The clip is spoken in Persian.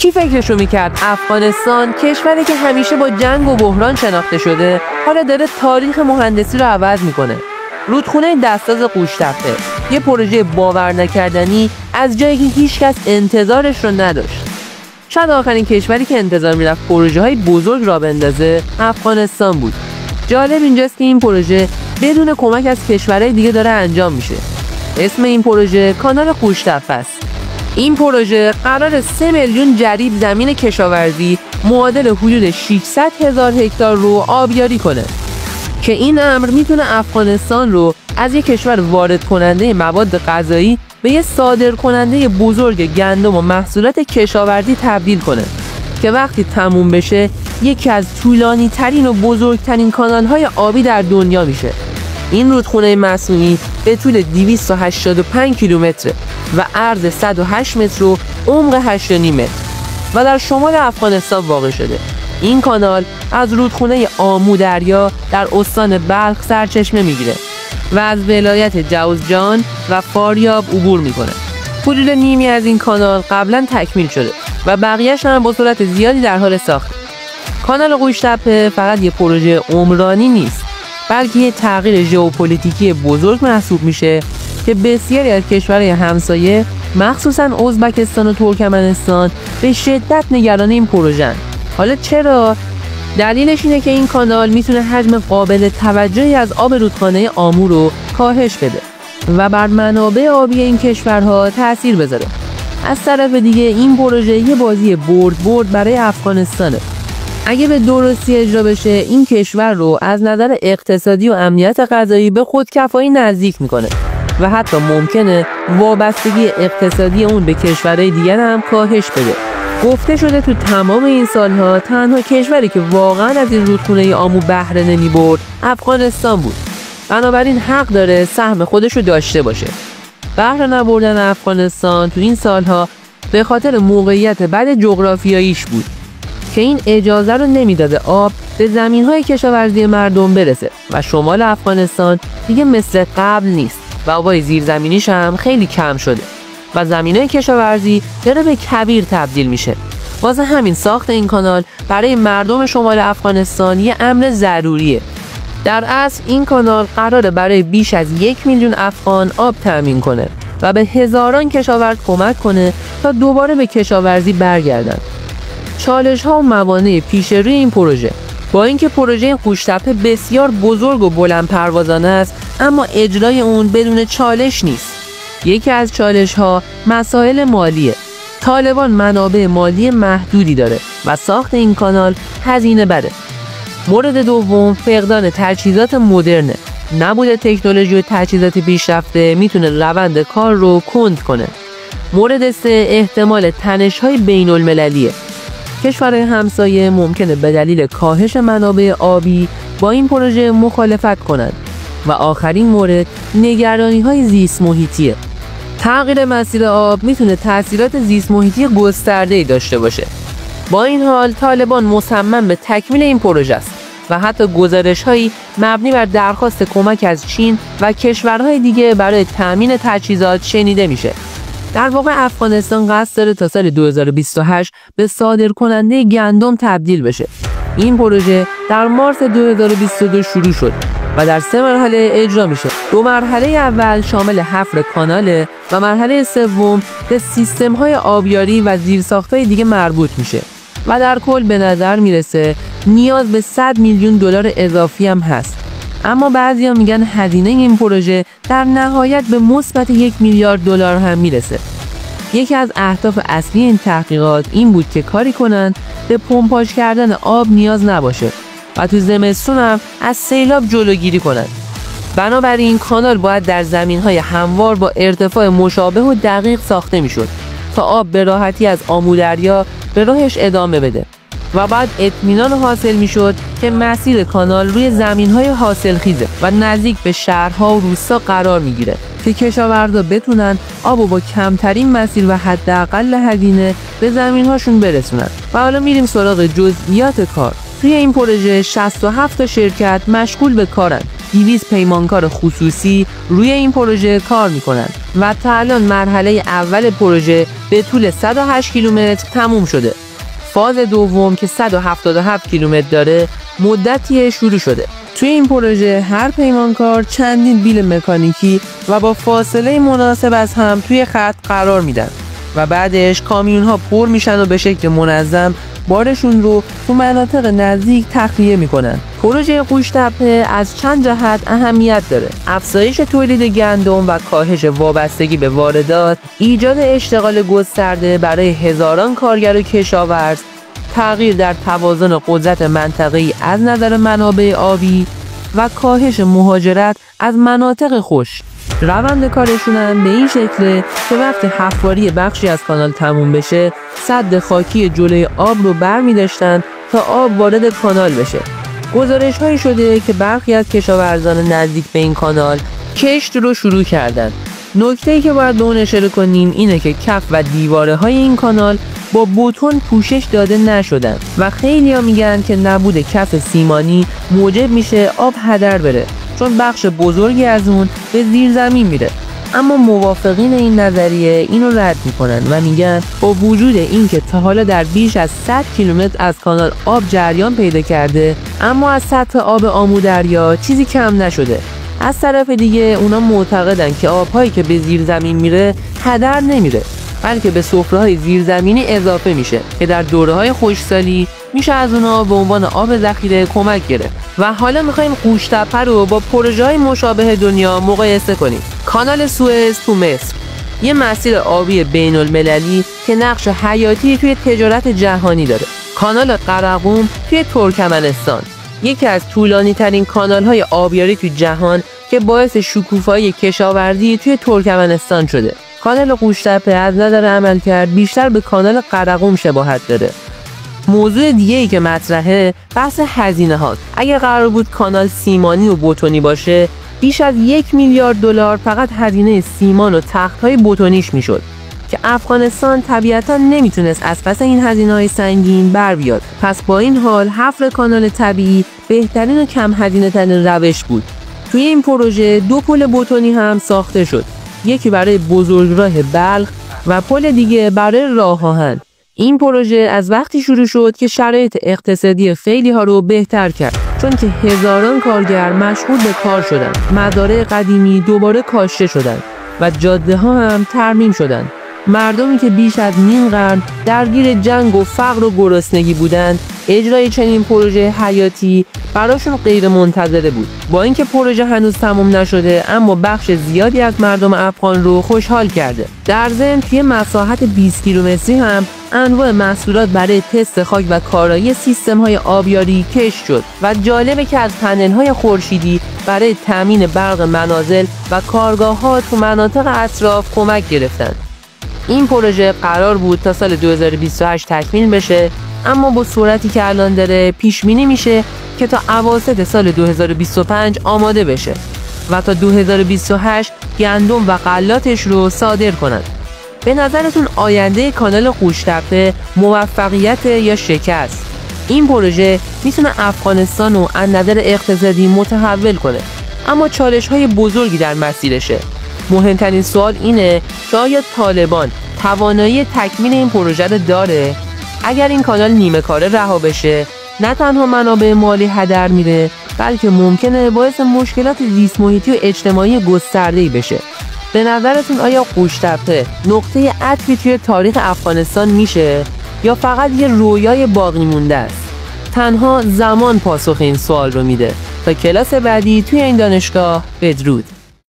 کی فکرشو میکرد افغانستان کشوری که همیشه با جنگ و بحران شناخته شده حالا داره تاریخ مهندسی رو عوض میکنه. رودخونه دستاز قوشتپه، یه پروژه باور نکردنی از جایی که هیچ کس انتظارش رو نداشت. شاید آخرین کشوری که انتظار میرفت پروژه های بزرگ را بندازه افغانستان بود. جالب اینجاست که این پروژه بدون کمک از کشورهای دیگه داره انجام میشه. اسم این پروژه کانال قوشتپه است. این پروژه قرار 3 میلیون جریب زمین کشاورزی معادل حدود 600,000 هکتار رو آبیاری کنه که این امر میتونه افغانستان رو از یک کشور وارد کننده مواد غذایی به یک صادر کننده بزرگ گندم و محصولات کشاورزی تبدیل کنه که وقتی تموم بشه یکی از طولانی ترین و بزرگترین کانال های آبی در دنیا میشه. این رودخونه مصنوعی به طول 285 کیلومتر و عرض 108 متر و عمق 8.5 متر و در شمال افغانستان واقع شده. این کانال از رودخونه آمو دریا در استان بلخ سرچشمه میگیره و از ولایت جوزجان و فاریاب عبور میکنه. حدود نیمی از این کانال قبلا تکمیل شده و بقیه‌اش هم با سرعت زیادی در حال ساخته. کانال قوشتپه فقط یک پروژه عمرانی نیست، بلکه یک تغییر ژئوپلیتیکی بزرگ محسوب میشه که بسیاری از کشورهای همسایه مخصوصا ازبکستان و ترکمنستان به شدت نگران این پروژه‌اند. حالا چرا؟ دلیلش اینه که این کانال میتونه حجم قابل توجهی از آب رودخانه آمو رو کاهش بده و بر منابع آبی این کشورها تأثیر بذاره. از طرف دیگه این پروژه یه بازی برد برای افغانستانه. اگه به درستی اجرا بشه این کشور رو از نظر اقتصادی و امنیت غذایی به خودکفایی نزدیک میکنه و حتی ممکنه وابستگی اقتصادی اون به کشورهای دیگر هم کاهش بده. گفته شده تو تمام این سالها تنها کشوری که واقعا از این رودخونه آمو بهره نمیبرد افغانستان بود. بنابراین حق داره سهم خودش رو داشته باشه. بهره نبردن افغانستان تو این سالها به خاطر موقعیت بد جغرافیاییش بود که این اجازه رو نمیداده آب به زمین‌های کشاورزی مردم برسه و شمال افغانستان دیگه مثل قبل نیست و آبای زیرزمینیش هم خیلی کم شده و زمینه کشاورزی داره به کویر تبدیل میشه. واسه همین ساخت این کانال برای مردم شمال افغانستان یه امر ضروریه. در اصل این کانال قراره برای بیش از 1 میلیون افغان آب تامین کنه و به هزاران کشاورز کمک کنه تا دوباره به کشاورزی برگردن. چالش ها و موانع پیش روی این پروژه: با اینکه پروژه قوشتپه بسیار بزرگ و بلند پروازانه است، اما اجرای اون بدون چالش نیست. یکی از چالش ها مسائل مالیه. طالبان منابع مالی محدودی داره و ساخت این کانال هزینه بره. مورد دوم فقدان تجهیزات مدرنه. نبود تکنولوژی و تجهیزات پیشرفته میتونه روند کار رو کند کنه. مورد سه احتمال تنش‌های بین‌المللیه. کشورهای همسایه ممکنه به دلیل کاهش منابع آبی با این پروژه مخالفت کنند. و آخرین مورد نگرانی‌های زیست محیطیه. تغییر مسیر آب میتونه تأثیرات زیست محیطی گسترده‌ای داشته باشه. با این حال طالبان مصمم به تکمیل این پروژه است و حتی گزارش‌هایی مبنی بر درخواست کمک از چین و کشورهای دیگه برای تأمین تجهیزات شنیده میشه. در واقع افغانستان قصد داره تا سال 2028 به صادرکننده گندم تبدیل بشه. این پروژه در مارس 2022 شروع شد و در 3 مرحله اجرا میشه. 2 مرحله اول شامل حفر کاناله و مرحله سوم به سیستم‌های آبیاری و زیرساخت‌های دیگه مربوط میشه و در کل به نظر میرسه نیاز به 100 میلیون دلار اضافی هم هست. اما بعضیا میگن هزینه این پروژه در نهایت به مثبت 1 میلیارد دلار هم میرسه. یکی از اهداف اصلی این تحقیقات این بود که کاری کنن به پمپاژ کردن آب نیاز نباشه و تو زمستون هم از سیلاب جلوگیری کنن. بنابراین کانال باید در زمین‌های هموار با ارتفاع مشابه و دقیق ساخته میشد تا آب به راحتی از آمو دریا به راهش ادامه بده و بعد اطمینان حاصل میشد که مسیر کانال روی زمین‌های حاصلخیزه و نزدیک به شهرها و روستا قرار میگیره که کشاورزا بتونن آبو با کمترین مسیر و حداقل هزینه به زمین‌هاشون برسونن. و حالا میریم سراغ جزئیات کار. توی این پروژه 67 تا شرکت مشغول به کارن 200 پیمانکار خصوصی روی این پروژه کار میکنن و تا الان مرحله اول پروژه به طول 108 کیلومتر تموم شده. فاز دوم که 177 کیلومتر داره مدتی شروع شده. توی این پروژه هر پیمانکار چندین بیل مکانیکی و با فاصله مناسب از هم توی خط قرار میدن و بعدش کامیون ها پر میشن و به شکل منظم بارشون رو تو مناطق نزدیک تخلیه میکنن. پروژه قوشتپه از چند جهت اهمیت داره: افزایش تولید گندم و کاهش وابستگی به واردات، ایجاد اشتغال گسترده برای هزاران کارگر و کشاورز، تغییر در توازن قدرت منطقه‌ای از نظر منابع آبی و کاهش مهاجرت از مناطق خشک. روند کارشون هم به این شکله که وقتی حفاری بخشی از کانال تموم بشه، سد خاکی جلوی آب رو برمی‌داشتن تا آب وارد کانال بشه. گزارش هایی شده که برخی از کشاورزان نزدیک به این کانال کشت رو شروع کردن. نکته‌ای که باید به اون اشاره کنیم اینه که کف و دیواره های این کانال با بتون پوشش داده نشدن و خیلی‌ها میگن که نبود کف سیمانی موجب میشه آب هدر بره، چون بخش بزرگی از اون به زیر زمین میره. اما موافقین این نظریه اینو رد میکنن و میگن با وجود اینکه تا حالا در بیش از 100 کیلومتر از کانال آب جریان پیدا کرده، اما از سطح آب آمودریا چیزی کم نشده. از طرف دیگه اونا معتقدن که آبهایی که به زیر زمین میره هدر نمیره، بلکه به سفره‌های زیرزمینی اضافه میشه که در دوره‌های خشکسالی میشه از اونها به عنوان آب ذخیره کمک گرفت. و حالا میخوایم قوشتپه رو با پروژه‌های مشابه دنیا مقایسه کنیم. کانال سوئز تو مصر، یه مسیر آبی بین‌المللی که نقش حیاتی توی تجارت جهانی داره. کانال قرقوم توی ترکمنستان، یکی از طولانی‌ترین کانال‌های آبیاری توی جهان که باعث شکوفایی کشاورزی توی ترکمنستان شده. کانال قوشتپه از نظر عملکرد بیشتر به کانال قرقوم شباهت داره. موضوع دیگه‌ای که مطرحه بحث هزینه هاست. اگه قرار بود کانال سیمانی و بتونی باشه، بیش از 1 میلیارد دلار فقط هزینه سیمان و تخت‌های بتونیش میشد که افغانستان طبیعتاً نمیتونست از پس این هزینه‌های سنگین بر بیاد. پس با این حال حفر کانال طبیعی بهترین و کم هزینه‌ترین روش بود. توی این پروژه 2 پل بتونی هم ساخته شد، یکی برای بزرگراه بلخ و پل دیگه برای راه آهن. این پروژه از وقتی شروع شد که شرایط اقتصادی خیلی ها رو بهتر کرد، چون که هزاران کارگر مشغول به کار شدن، مزارع قدیمی دوباره کاشته شدن و جاده ها هم ترمیم شدن. مردمی که بیش از نیم قرن درگیر جنگ و فقر و گرسنگی بودند، اجرای چنین پروژه حیاتی براشون غیر منتظره بود. با اینکه پروژه هنوز تمام نشده، اما بخش زیادی از مردم افغان رو خوشحال کرده. در ضمن توی مساحت 20 کیلومتری هم انواع محصولات برای تست خاک و کارایی سیستم‌های آبیاری کشت شد و جالبه که از پنل‌های خورشیدی برای تامین برق منازل و کارگاه‌ها تو مناطق اطراف کمک گرفتند. این پروژه قرار بود تا سال 2028 تکمیل بشه، اما با سرعتی که الان داره پیش بینی میشه که تا اواسط سال 2025 آماده بشه و تا 2028 گندم و غلاتش رو صادر کنند. به نظرتون آینده کانال قوشتپه موفقیت یا شکست؟ این پروژه میتونه افغانستان رو از نظر اقتصادی متحول کنه، اما چالش‌های بزرگی در مسیرشه. مهمترین سوال اینه که آیا طالبان توانایی تکمیل این پروژه رو داره؟ اگر این کانال نیمه کاره رها بشه، نه تنها منابع مالی هدر میره، بلکه ممکنه باعث مشکلات زیست محیطی و اجتماعی گسترده‌ای بشه. به نظرتون آیا قوشتپه نقطه عطفی توی تاریخ افغانستان میشه یا فقط یه رویای باقی مونده است؟ تنها زمان پاسخ این سوال رو میده. تا کلاس بعدی توی این دانشگاه، بدرود.